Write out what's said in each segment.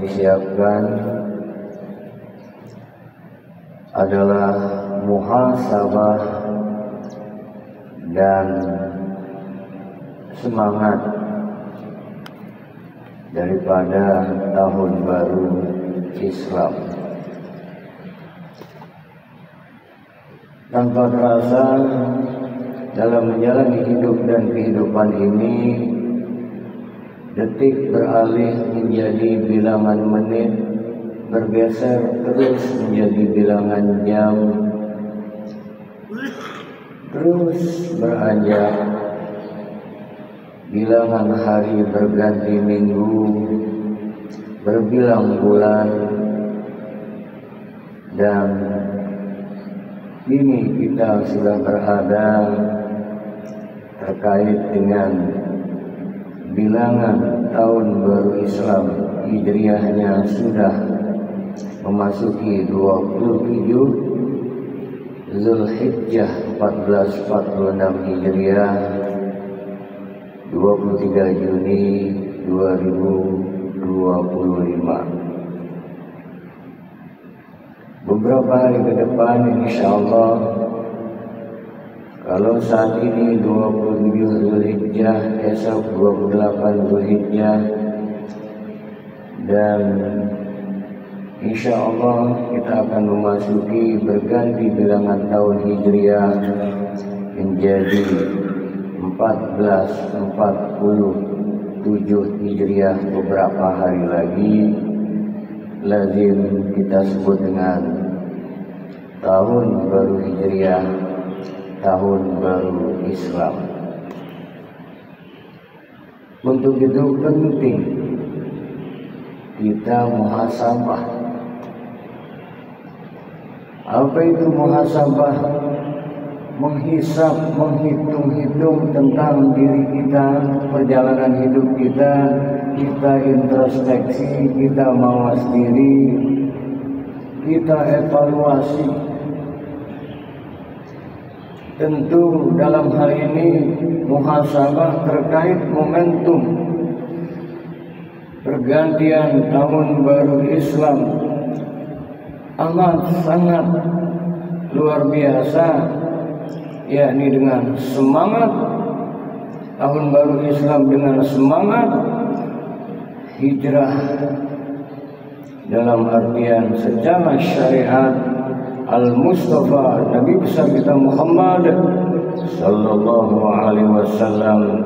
disiapkan adalah muhasabah dan semangat daripada tahun baru Islam. Tanpa terasa dalam menjalani hidup dan kehidupan ini, detik beralih menjadi bilangan menit, bergeser terus menjadi bilangan jam, terus beranjak bilangan hari berganti minggu, berbilang bulan, dan kini kita sudah berada terkait dengan bilangan tahun baru Islam Hijriahnya sudah memasuki 27 Zulhijjah 1446 Hijriah, 23 Juni 2025. Beberapa hari ke depan insyaallah, kalau saat ini 27 Zulhijjah, esok 28 Zulhijjah, dan insyaallah kita akan memasuki berganti bilangan tahun Hijriah menjadi 1447 Hijriah. Beberapa hari lagi lazim kita sebut dengan tahun baru Hijriah, tahun baru Islam. Untuk itu penting kita muhasabah. Apa itu muhasabah? Menghisap, menghitung-hitung tentang diri kita, perjalanan hidup kita, kita introspeksi, kita mawas diri, kita evaluasi. Tentu dalam hal ini muhasabah terkait momentum pergantian tahun baru Islam amat sangat luar biasa, yakni dengan semangat tahun baru Islam, dengan semangat hijrah dalam artian secara syariat Al-Mustafa Nabi besar kita Muhammad sallallahu alaihi wasallam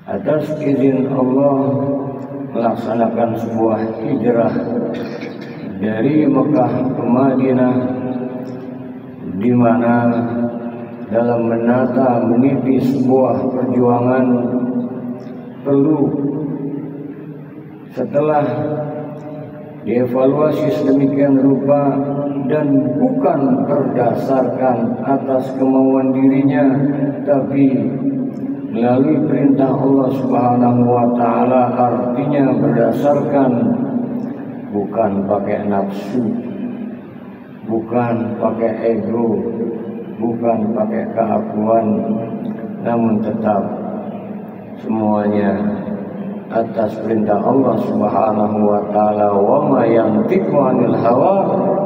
atas izin Allah melaksanakan sebuah hijrah dari Mekah ke Madinah, di mana dalam menata meniti sebuah perjuangan perlu setelah dievaluasi sedemikian rupa dan bukan berdasarkan atas kemauan dirinya, tapi melalui perintah Allah Subhanahu wa taala, artinya berdasarkan bukan pakai nafsu, bukan pakai ego, bukan pakai keakuan, namun tetap semuanya atas perintah Allah Subhanahu wa taala. Wa ma yantiqu 'anil hawa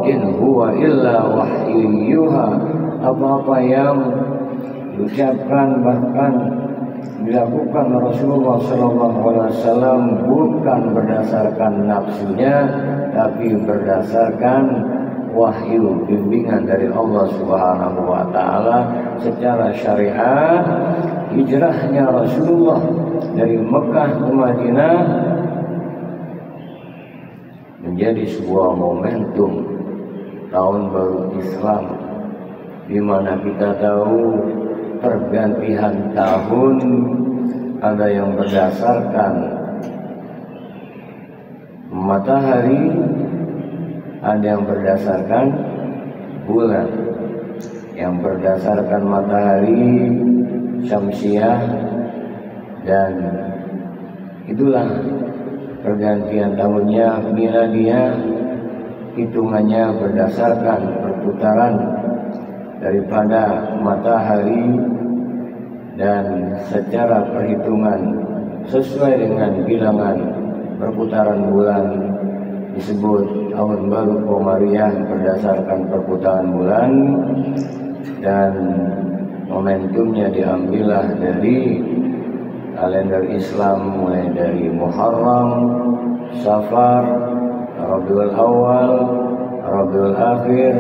in huwa illa wahyu yuha. Apa-apa yang diucapkan bahkan dilakukan Rasulullah sallallahu alaihi wasallam bukan berdasarkan nafsunya, tapi berdasarkan wahyu, bimbingan dari Allah Subhanahu wa taala secara syariat. Hijrahnya Rasulullah dari Mekah ke Madinah menjadi sebuah momentum tahun baru Islam, di mana kita tahu pergantian tahun ada yang berdasarkan matahari, ada yang berdasarkan bulan. Yang berdasarkan matahari Syamsiah, dan itulah pergantian tahunnya Miladiah, hitungannya berdasarkan perputaran daripada matahari dan secara perhitungan sesuai dengan bilangan perputaran bulan disebut tahun baru Komariah berdasarkan perputaran bulan, dan momentumnya diambillah dari kalender Islam mulai dari Muharram, Safar, Rabiul Awal, Rabiul Akhir,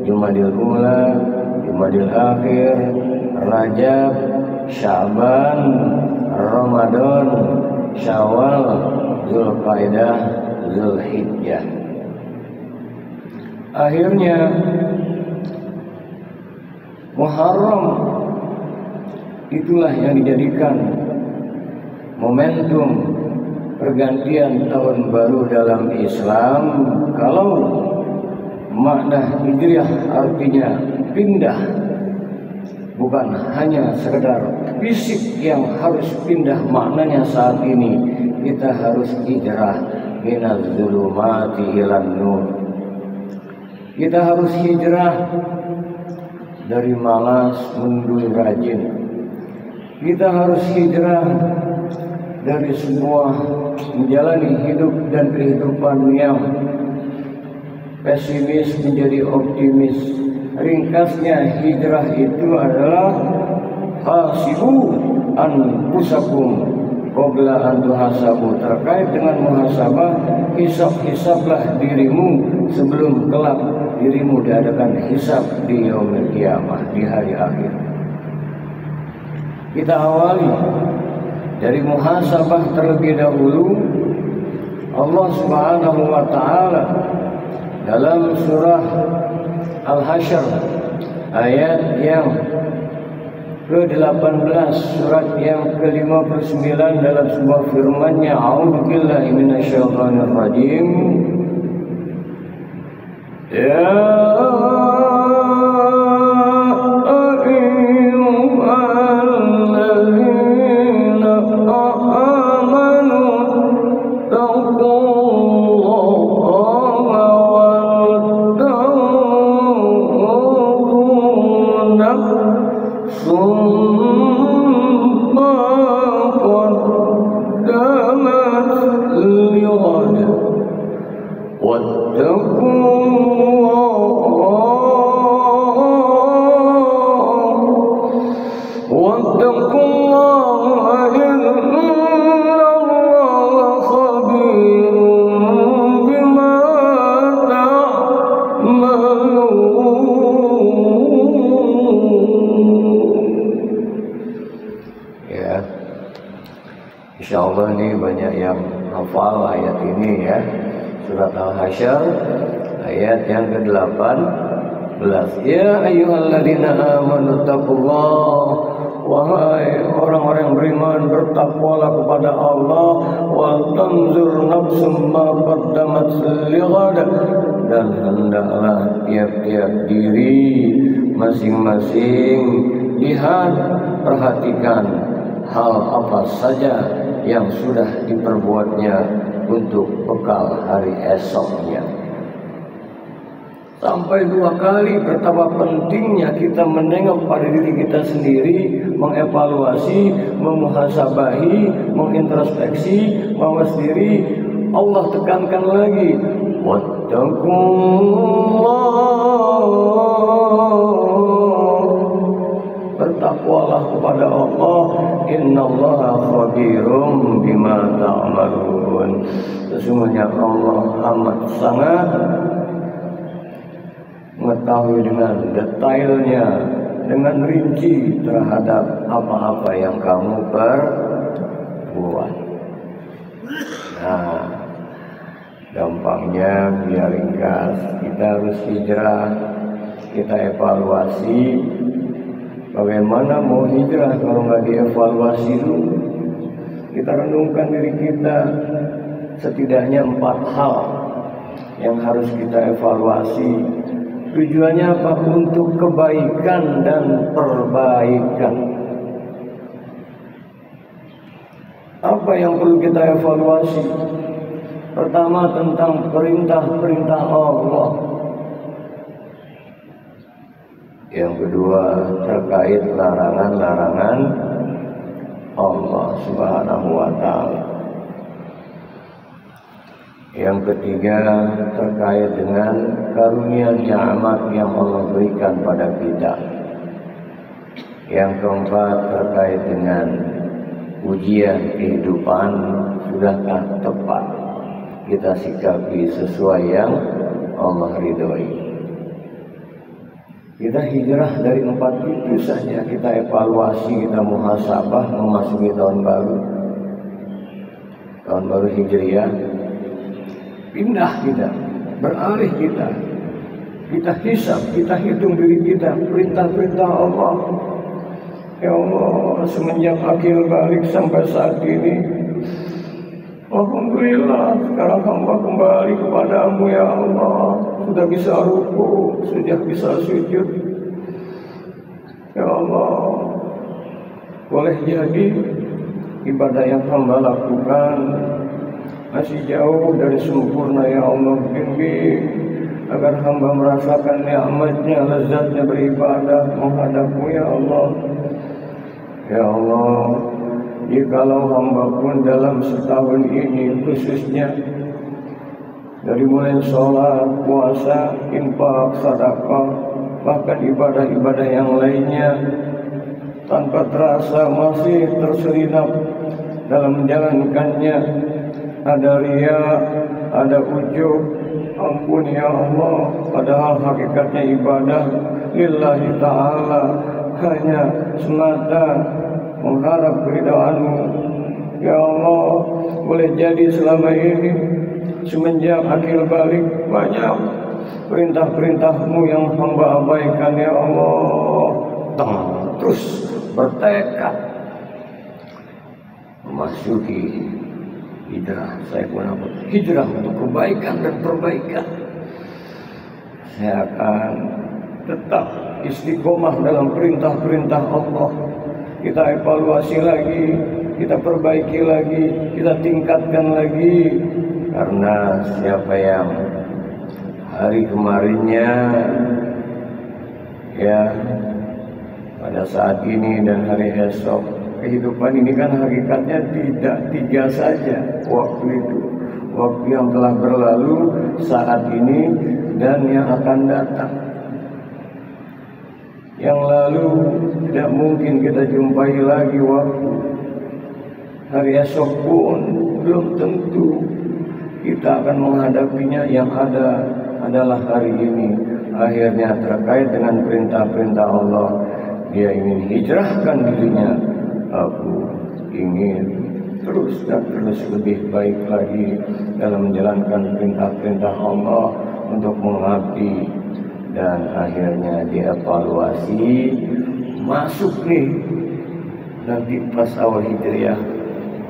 Jumadil Ula, Jumadil Akhir, Rajab, Sya'ban, Ramadan, Syawal, Zulqa'dah, Zulhijjah. Akhirnya Muharram itulah yang dijadikan momentum pergantian tahun baru dalam Islam. Kalau makna hijriah artinya pindah, bukan hanya sekedar fisik yang harus pindah maknanya saat ini. Kita harus hijrah minaz zulumati ilan nur. Kita harus hijrah dari malas menuju rajin. Kita harus hijrah dari semua menjalani hidup dan kehidupan yang pesimis menjadi optimis. Ringkasnya hijrah itu adalah hasibu anfusakum qabla an tuhasabu. Terkait dengan muhasabah, hisab-hisablah dirimu sebelum kelak dirimu diadakan hisab di yaumil qiyamah, di hari akhir. Kita awali dari muhasabah terlebih dahulu. Allah Subhanahu wa taala dalam surah Al-Hasyr ayat yang ke-18, surat yang ke-59, dalam sebuah firman-Nya, A'udzu billahi minasyaitonir rajim. Ya Insyaallah ini banyak yang hafal ayat ini ya. Surat Al-Hasyr ayat yang ke-18. Ya ayyuhalladzina amanu taqullah, wahai orang-orang beriman, bertakwalah kepada Allah. Wal tanzur nafsum ma qaddamat lighad, dan hendaklah tiap-tiap diri masing-masing lihat, perhatikan hal apa saja yang sudah diperbuatnya untuk bekal hari esoknya. Sampai 2 kali betapa pentingnya kita menengok pada diri kita sendiri, mengevaluasi, memuhasabahi, mengintrospeksi, mawas diri. Allah tekankan lagi, bertakwalah kepada Allah, innallaha khabirum bima ta'malun. Sesungguhnya Allah amat sangat mengetahui dengan detailnya, dengan rinci terhadap apa-apa yang kamu perbuat. Nah, gampangnya biar ringkas, kita harus hijrah, kita evaluasi. Bagaimana mau hijrah kalau nggak dievaluasi dulu? Kita renungkan diri kita, setidaknya 4 hal yang harus kita evaluasi. Tujuannya apa? Untuk kebaikan dan perbaikan. Apa yang perlu kita evaluasi? Pertama, tentang perintah-perintah Allah. Yang kedua, terkait larangan-larangan Allah Subhanahu wa ta'ala. Yang ketiga terkait dengan karunia nikmat yang Allah berikan pada kita. Yang keempat terkait dengan ujian kehidupan, sudahkah tepat kita sikapi sesuai yang Allah ridhoi. Kita hijrah dari 4 itu saja, kita evaluasi, kita muhasabah memasuki tahun baru Hijriah. Pindah kita, beralih kita hisab, kita hitung diri kita, perintah-perintah Allah. Ya Allah, semenjak akil balik sampai saat ini, alhamdulillah sekarang hamba kembali kepadamu ya Allah. Sudah bisa ruku, sudah bisa sujud. Ya Allah, boleh jadi ibadah yang hamba lakukan masih jauh dari sempurna ya Allah. Bimbing agar hamba merasakan nikmatnya, lezatnya beribadah menghadapmu ya Allah. Ya Allah, jikalau hamba pun dalam setahun ini khususnya dari mulai sholat, puasa, infak, sedekah, bahkan ibadah-ibadah yang lainnya, tanpa terasa masih terselinap dalam menjalankannya, ada riya, ada ujub, ampun ya Allah. Padahal hakikatnya ibadah lillahi ta'ala, hanya semata mengharap keridhaan-Mu. Ya Allah, boleh jadi selama ini semenjak akil balik banyak perintah-perintah-Mu yang hamba abaikan ya Allah. Terus bertekad memasuki hijrah. Saya pun hijrah untuk kebaikan dan perbaikan. Saya akan tetap istiqomah dalam perintah-perintah Allah. Kita evaluasi lagi, kita perbaiki lagi, kita tingkatkan lagi. Karena siapa yang hari kemarinnya ya pada saat ini dan hari esok, kehidupan ini kan hakikatnya tidak 3 saja waktu itu. Waktu yang telah berlalu, saat ini, dan yang akan datang. Yang lalu tidak mungkin kita jumpai lagi waktu. Hari esok pun belum tentu kita akan menghadapinya. Yang ada adalah hari ini. Akhirnya terkait dengan perintah-perintah Allah, dia ingin hijrahkan dirinya. Aku ingin terus dan terus lebih baik lagi dalam menjalankan perintah-perintah Allah untuk mengabdi. Dan akhirnya dievaluasi, masuk nih nanti pas awal hijriah,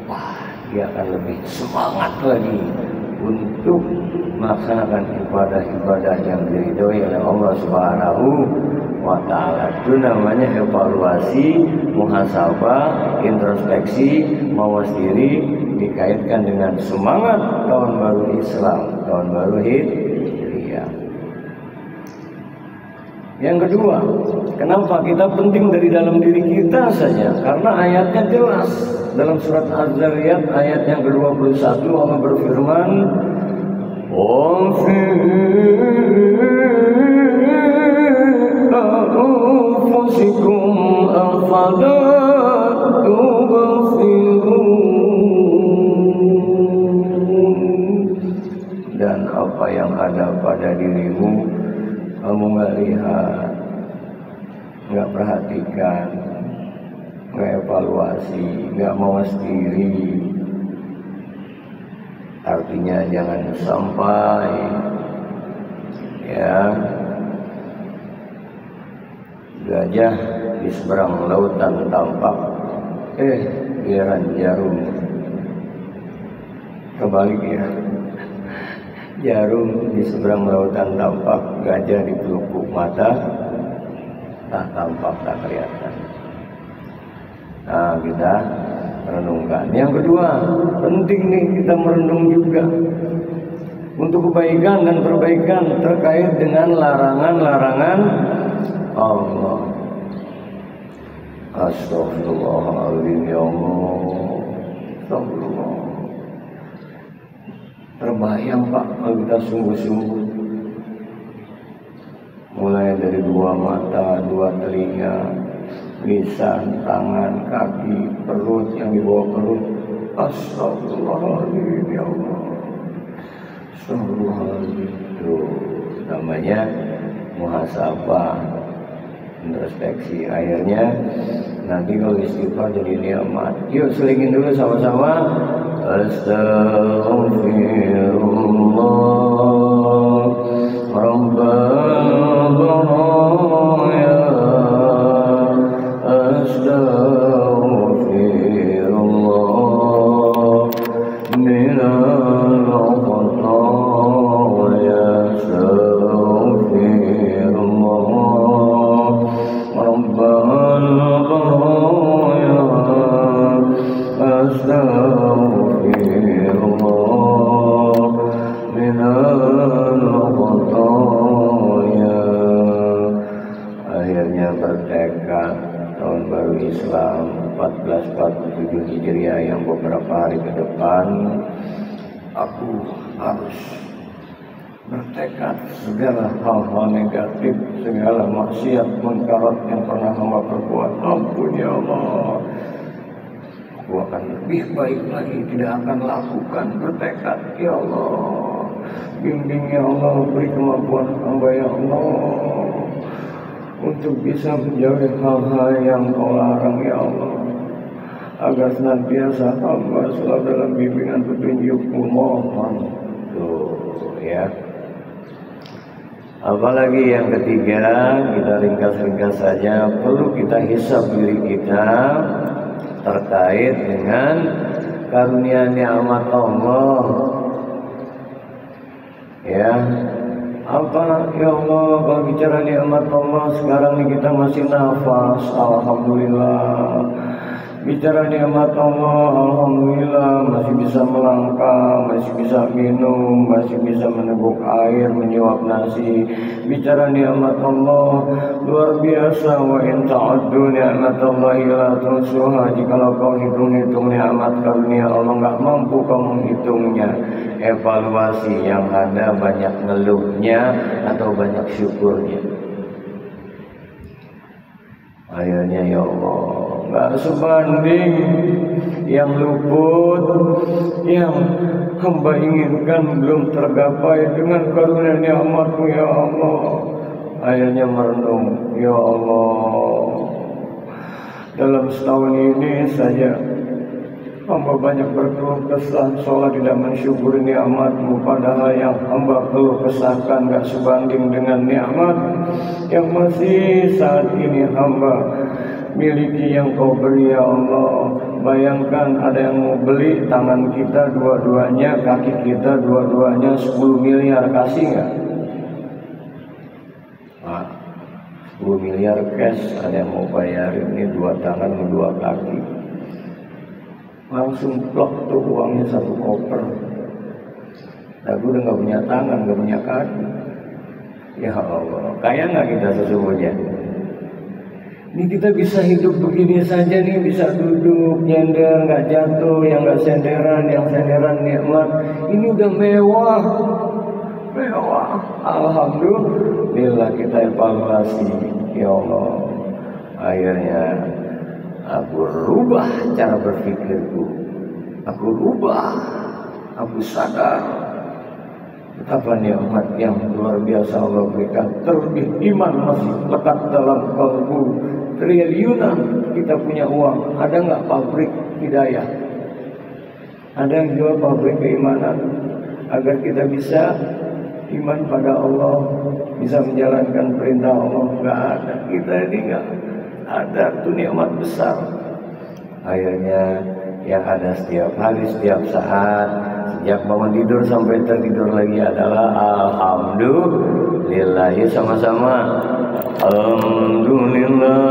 wah dia akan lebih semangat lagi untuk melaksanakan ibadah-ibadah yang diridhoi oleh Allah Subhanahu wa Ta'ala. Itu namanya evaluasi, muhasabah, introspeksi, mawas diri, dikaitkan dengan semangat tahun baru Islam, tahun baru Hijriah. Yang kedua, kenapa kita penting dari dalam diri kita saja? Karena ayatnya jelas. Dalam surat Az-Zariyat ayat yang ke-21 Allah berfirman, dan apa yang ada pada dirimu kamu nggak lihat, nggak perhatikan, nggak evaluasi, nggak mawas diri. Artinya jangan sampai ya gajah di seberang lautan tampak biaran jarum kebalik ya. Jarum di seberang lautan tampak, gajah di pelupuk mata tak tampak, tak kelihatan. Nah, kita merenungkan. Yang kedua, penting nih kita merenung juga untuk kebaikan dan perbaikan terkait dengan larangan-larangan Allah. Astagfirullahaladzim ya Allah. Astagfirullah. terbayang Pak kalau kita sungguh-sungguh. Mulai dari dua mata, dua telinga, lisan, tangan, kaki, perut yang dibawa perut. Astagfirullahaladzim ya Allah. Astagfirullahaladzim. Itu namanya muhasabah, introspeksi. Akhirnya nanti kalau istighfar jadi nikmat. Yuk selingin dulu sama-sama. Astaghfirullah Rabbal baraya. Astaghfirullah minal khataya. Astaghfirullah Rabbal baraya. Astaghfirullah minal khataya. Akhirnya bertekad tahun baru Islam 1447 Hijriah yang beberapa hari ke depan aku harus bertekad segala hal-hal negatif, segala maksiat munkarat yang pernah hamba perbuat, ampun ya Allah, aku akan lebih baik lagi, tidak akan lakukan. Bertekad ya Allah, bimbing ya Allah, beri kemampuan hamba ya Allah untuk bisa menjauhi hal-hal yang Kau larang ya Allah, agar senantiasa hamba selalu dalam bimbingan petunjuk-Mu. Mohon tuh ya. Apalagi yang ketiga, kita ringkas-ringkas saja, perlu kita hisab diri kita terkait dengan karunia nikmat Allah. Ya, apa ya Allah, kalau bicara nikmat Allah sekarang ini kita masih nafas, alhamdulillah. Bicara nikmat Allah, alhamdulillah, masih bisa melangkah, masih bisa minum, masih bisa meneguk air, menyuap nasi. Bicara nikmat Allah luar biasa. Wa in ta'uddu ni'matallahi la tuhsuha. Jikalau kau hitung-hitung nikmat karunia Allah, nggak mampu kau menghitungnya. Evaluasi yang ada banyak ngeluhnya atau banyak syukurnya. Akhirnya ya Allah, nggak sebanding yang luput, yang hamba inginkan belum tergapai dengan karunia nikmat-Mu ya Allah. Akhirnya merenung, ya Allah, dalam setahun ini saja hamba banyak berkeluh kesah seolah tidak mensyukuri nikmat-Mu, padahal yang hamba keluh kesahkan gak sebanding dengan nikmat yang masih saat ini hamba miliki yang Kau beri ya Allah. Bayangkan ada yang mau beli tangan kita dua-duanya, kaki kita dua-duanya 10 miliar, kasih gak? 10 miliar cash, ada yang mau bayarin ini dua tangan, dua kaki. Langsung blok tuh uangnya 1 koper. Aku udah gak punya tangan, gak punya kaki. Ya Allah, kaya gak kita sesungguhnya? Ini kita bisa hidup begini saja nih, bisa duduk, nyender, gak jatuh, yang gak senderan, yang senderan nikmat. Ini udah mewah. Mewah. Alhamdulillah, kita evaluasi. Ya Allah, akhirnya aku rubah cara berpikirku. Aku rubah. Aku sadar betapa nikmat yang luar biasa Allah berikan. Terlebih iman masih lekat dalam kalbu. Triliunan kita punya uang. Ada nggak pabrik hidayah? Ada yang jual pabrik keimanan agar kita bisa iman pada Allah, bisa menjalankan perintah Allah. Nggak ada. Kita ini nggak ada. Itu nikmat besar. Akhirnya yang ada setiap hari, setiap saat, sejak bangun tidur sampai tertidur lagi adalah alhamdulillah. Ya sama-sama, alhamdulillah,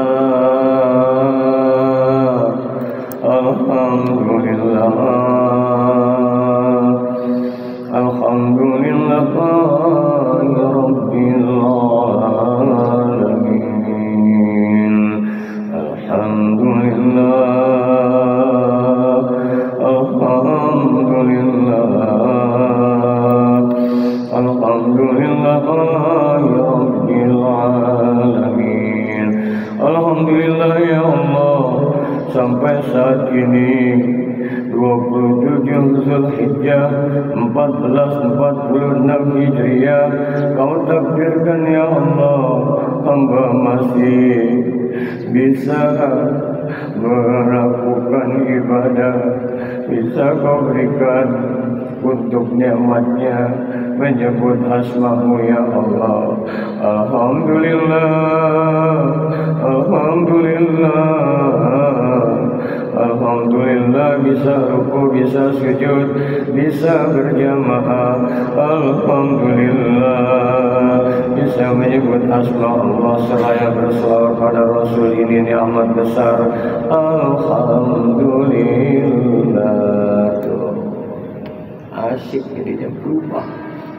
alhamdulillah, alhamdulillah ya Rabbil alamin. Alhamdulillah, alhamdulillah, ini 27 Zulhijjah 1446 Hijriah, Kau takdirkan ya Allah, hamba masih bisa melakukan ibadah, bisa Kau berikan untuk nikmatnya menyebut asma-Mu ya Allah. Alhamdulillah, Alhamdulillah, Alhamdulillah, bisa ruku, bisa sujud, bisa berjamaah. Alhamdulillah, bisa menyebut asma Allah seraya berselawat pada Rasul, ini nikmat besar. Alhamdulillah. Tuh, asyik jadinya berubah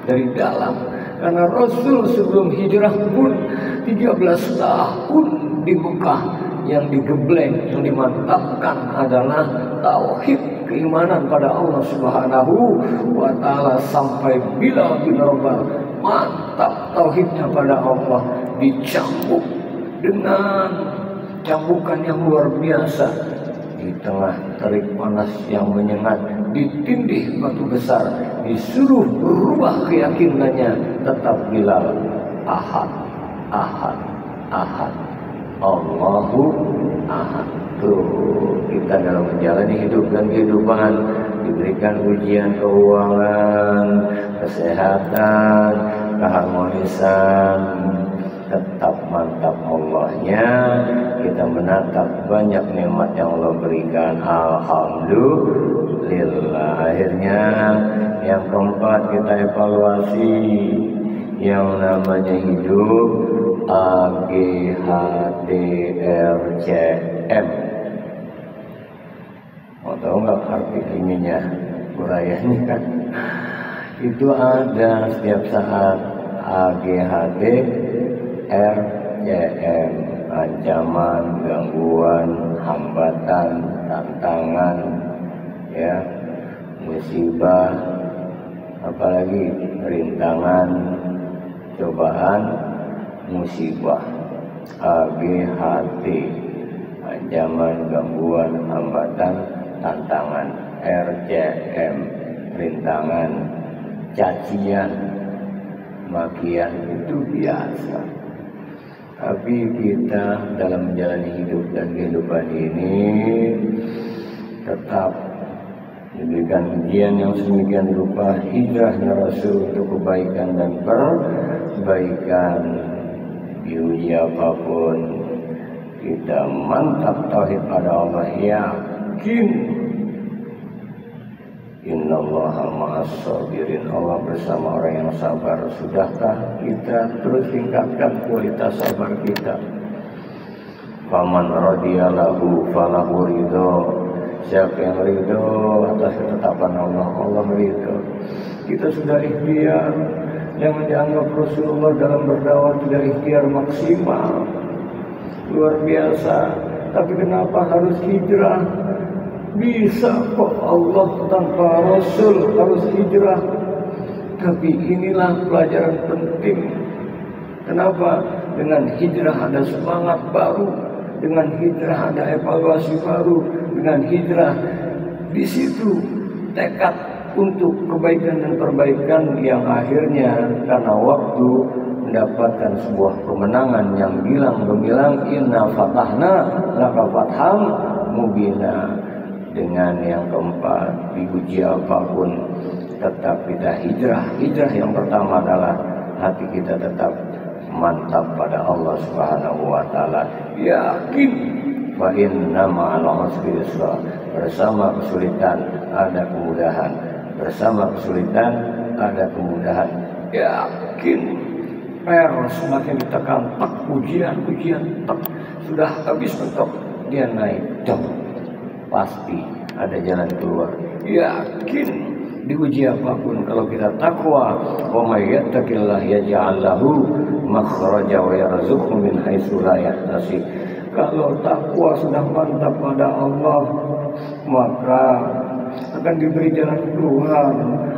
dari dalam. Karena Rasul sebelum hijrah pun 13 tahun di Mekah, yang digembleng, yang dimantapkan adalah tauhid, keimanan pada Allah Subhanahu wa Ta'ala, sampai Bilal bin Rabah mantap tauhidnya pada Allah, dicambuk dengan cambukan yang luar biasa di tengah terik panas yang menyengat, ditindih batu besar, disuruh berubah keyakinannya, tetap Bilal ahad, ahad, ahad, Allahu ahad. Tuh, kita dalam menjalani hidup dan kehidupan diberikan ujian keuangan, kesehatan, keharmonisan, tetap mantap Allahnya. Kita menatap banyak nikmat yang Allah berikan, alhamdulillah. Akhirnya yang keempat, kita evaluasi yang namanya hidup AGHDRCM. Mau tahu nggak arti ininya, uraiannya kan? Itu ada setiap saat. AGHDRCM, ancaman, gangguan, hambatan, tantangan, ya, musibah, apalagi rintangan, cobaan, musibah. AGHT, ancaman, gangguan, hambatan, tantangan. RCM, rintangan, cacian, makian, itu biasa. Tapi kita dalam menjalani hidup dan kehidupan ini tetap diberikan ujian yang sedemikian rupa. Hijrahnya Rasul untuk kebaikan dan perbaikan. Diuji apapun, kita mantap tauhid pada Allah, yakin innallaha ma'as sabirin, Allah bersama orang yang sabar. Sudahkah kita terus tingkatkan kualitas sabar kita? Faman radiyalahu falahu ridho, siapa yang ridho atas ketetapan Allah, Allah ridho. Kita sudah ikhtiar. Jangan dianggap Rasulullah dalam berdakwah tidak ikhtiar maksimal, luar biasa. Tapi kenapa harus hijrah? Bisa kok Allah tanpa Rasul harus hijrah. Tapi inilah pelajaran penting. Kenapa? Dengan hijrah ada semangat baru, dengan hijrah ada evaluasi baru, dengan hijrah di situ tekad untuk kebaikan dan perbaikan yang akhirnya karena waktu mendapatkan sebuah kemenangan yang bilang gemilang, inna fatahna laka fatham mubina. Dengan yang keempat, diuji apapun tetap kita hijrah. Hijrah yang pertama adalah hati kita tetap mantap pada Allah Subhanahu wa Ta'ala, yakin fa inna ma'al usri yusra, bersama kesulitan ada kemudahan, bersama kesulitan ada kemudahan. Yakin semakin ditekan, tak ujian tak sudah habis mentok, dia naik jam, pasti ada jalan keluar. Yakin diuji apapun, kalau kita takwa, wa may yattaqillah yaj'al lahu makhraja wa yarzuqhu min haitsu la yahtasib. Kalau takwa sudah mantap pada Allah, maka akan diberi jalan keluar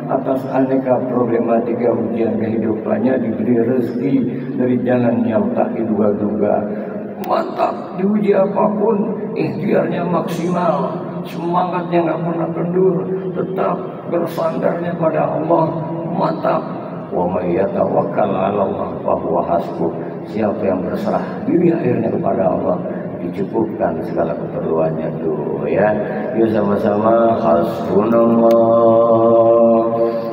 atas aneka problematika ujian kehidupannya, diberi rezeki dari jalan yang tak diduga-duga. Mantap, diuji apapun ikhtiarnya maksimal, semangatnya nggak pernah kendur, tetap bersandarnya pada Allah, mantap. Wa may yatawakkal 'ala Allah fa huwa hasbuh. Siapa yang berserah diri akhirnya kepada Allah, dicukupkan segala keperluannya tuh ya. Yuk sama-sama hasbunallah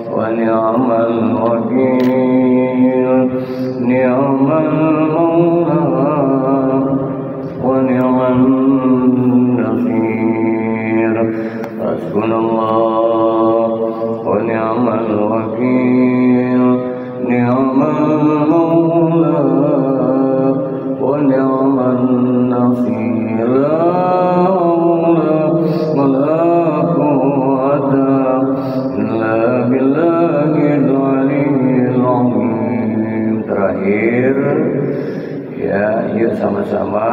wa ni'mal wakil, ni'mal maula wa ni'man nasir. Hasbunallah wa ni'mal wakil, ni'mal maula wa ni'man nasir. La quwwata illa billahil aliyyil azim. Terakhir ya, yuk sama-sama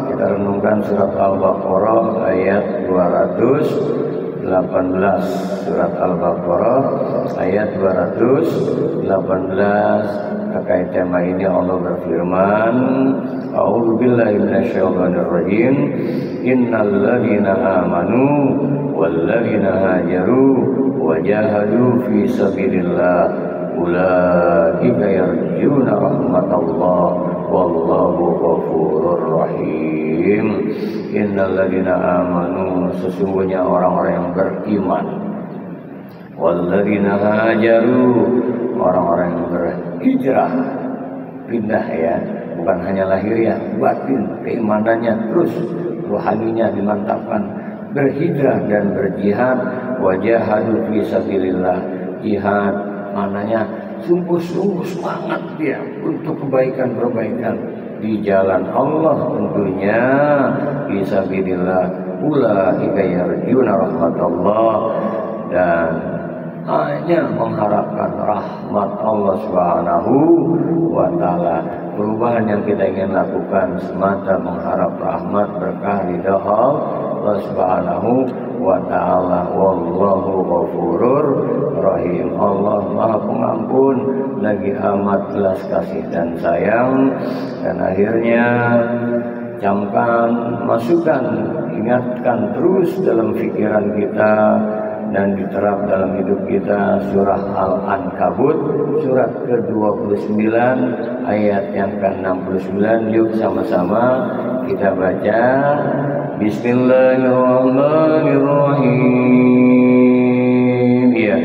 kita renungkan surat Al-Baqarah ayat 218. Surat Al-Baqarah ayat 218. Terkait tema ini Allah berfirman, A'udzubillahi minasyaitonirrajim. Innal ladzina amanu wal ladzina hajaru wa jahadu fi sabilillah ulaika yarjuna rahmatallah wallahu ghafurur rahim. Innal ladzina amanu, sesungguhnya orang-orang yang beriman, wal ladzina hajaru, orang-orang yang berhijrah, pindah ya, bukan hanya lahiriah, batin keimanannya terus rohaninya dimantapkan, berhijrah dan berjihad. Wajahadu fi sabilillah, jihad maknanya sungguh-sungguh semangat dia untuk kebaikan-perbaikan di jalan Allah tentunya. Fi sabilillah ulaika yarjuna rahmatallah, dan hanya mengharapkan rahmat Allah Subhanahu wa ta'ala. Perubahan yang kita ingin lakukan semata mengharap rahmat berkah ridha Allah Subhanahu wa ta'ala. Wallahu ghafurur rahim. Allah Maha Pengampun lagi amat belas kasih dan sayang. Dan akhirnya camkan, masukkan, ingatkan terus dalam pikiran kita dan diterap dalam hidup kita surah Al-Ankabut surat ke-29 ayat yang ke-69. Yuk sama-sama kita baca. Bismillahirrahmanirrahim. Ya,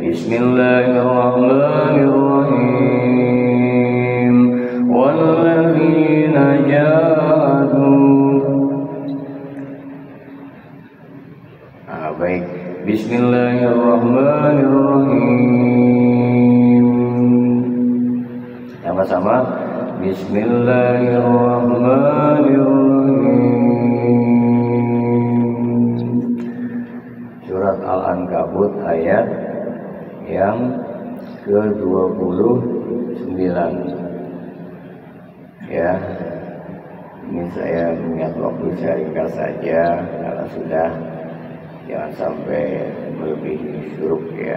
Bismillahirrahmanirrahim. Walladzina jahadu. Baik, Bismillahirrahmanirrahim. Sama-sama. Bismillahirrahmanirrahim. Surat Al-Ankabut ayat yang ke-29. Ya, ini saya ingat waktu saya ringkas saja, kalau sudah jangan sampai melebihi syuruk ya.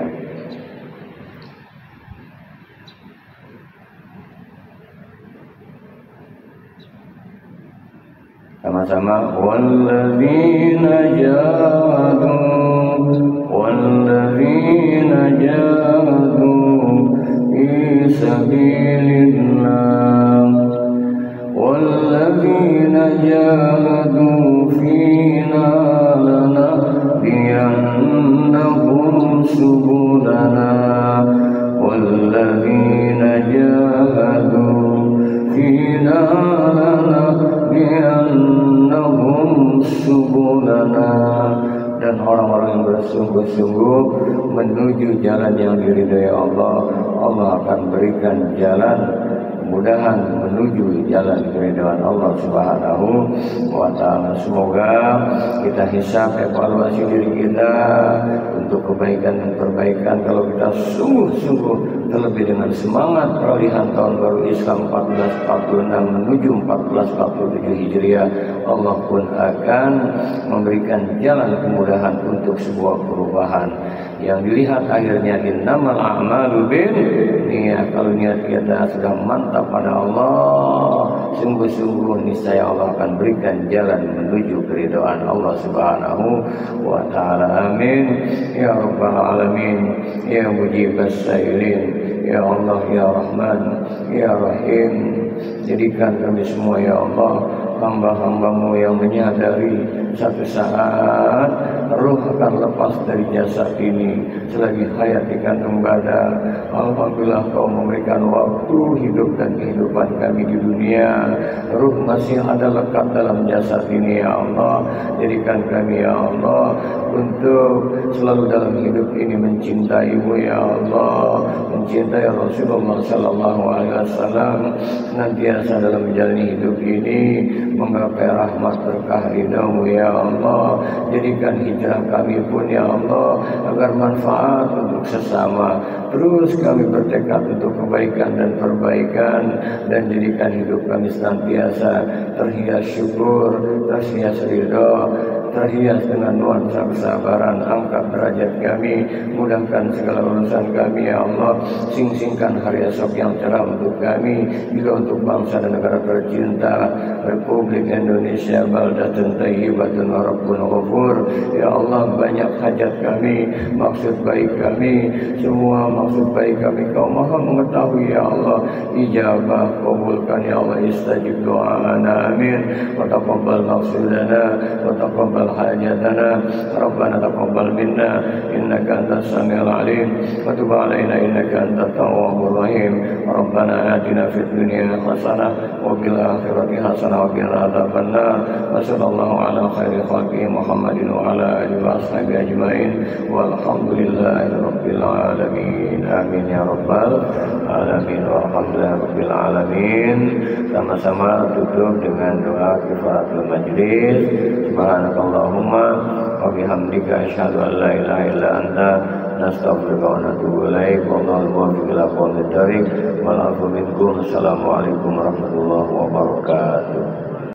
Sama-sama. Walladzina jahadu, walladzina jahadu fi sabilillah, walladzina jahadu fina lanahdiyannahum subulana, walladzina jahadu fina lanahdiyannahum subulana. Dan orang-orang yang bersungguh-sungguh menuju jalan yang diridhai Allah, Allah akan berikan jalan kemudahan menuju jalan keridhaan Allah Subhanahu wa ta'ala. Semoga kita hisab, evaluasi diri kita untuk kebaikan dan perbaikan. Kalau kita sungguh-sungguh terlebih dengan semangat peralihan tahun baru Islam 1446 menuju 1447 Hijriah, Allah pun akan memberikan jalan kemudahan untuk sebuah perubahan yang dilihat akhirnya innamal a'malu binniyat. Kalau niat kita sudah mantap pada Allah, sungguh-sungguh niscaya Allah akan berikan jalan menuju keridhaan Allah Subhanahu wa taala. Amin ya rabbal alamin ya mujibas sailin ya Allah ya Rahman ya Rahim. Jadikan kami semua ya Allah hamba-hambamu yang menyadari satu saat ruh akan lepas dari jasad ini selagi hayat di kandung badan. Alhamdulillah Kau memberikan waktu hidup dan kehidupan kami di dunia. Ruh masih ada lekat dalam jasad ini ya Allah. Jadikan kami ya Allah untuk selalu dalam hidup ini mencintai-Mu ya Allah, mencintai Rasulullah Sallallahu Alaihi Wasallam, senantiasa dalam menjalani hidup ini menggapai rahmat berkah ridha-Mu ya Allah. Jadikan hijrah kami pun ya Allah agar manfaat untuk sesama. Terus kami bertekad untuk kebaikan dan perbaikan, dan jadikan hidup kami senantiasa terhias syukur, terhias ridha, terhias dengan nuansa kesabaran. Angkat derajat kami, mudahkan segala urusan kami ya Allah. Sing-singkan hari esok yang cerah untuk kami, juga untuk bangsa dan negara tercinta Republik Indonesia. Baldatun thayyibatun wa rabbun ghafur. Ya Allah, banyak hajat kami, maksud baik kami, semua maksud baik kami Kau maha mengetahui ya Allah. Ijabah kabulkan ya Allah, istajib doa'ana amin. Wa taqabbal maqsudana wa taqabbal hajatana. Rabbana taqabbal minna innaka antas samiul alim wa tub alaina innaka antat tawwabur rahim. Rabbana atina fid dunya hasanah wa fil akhirati hasanah wa qina adzabannar. Wa sallallahu ala khairi khalqi Muhammadin wa ala alihi wa ashabihi ajmain walhamdulillahi rabbil alamin. Amin ya rabbal alamin walhamdulillahi rabbil alamin. Sama-sama tutup dengan doa kifaratul majlis. Subhanakallahumma wa bihamdika asyhadu an la ilaha illa anta nastaghfiruka wa natubu ilaik. Wallahu muwaffiq ila aqwamit thoriq wal afu minkum. Assalamualaikum warahmatullahi wabarakatuh.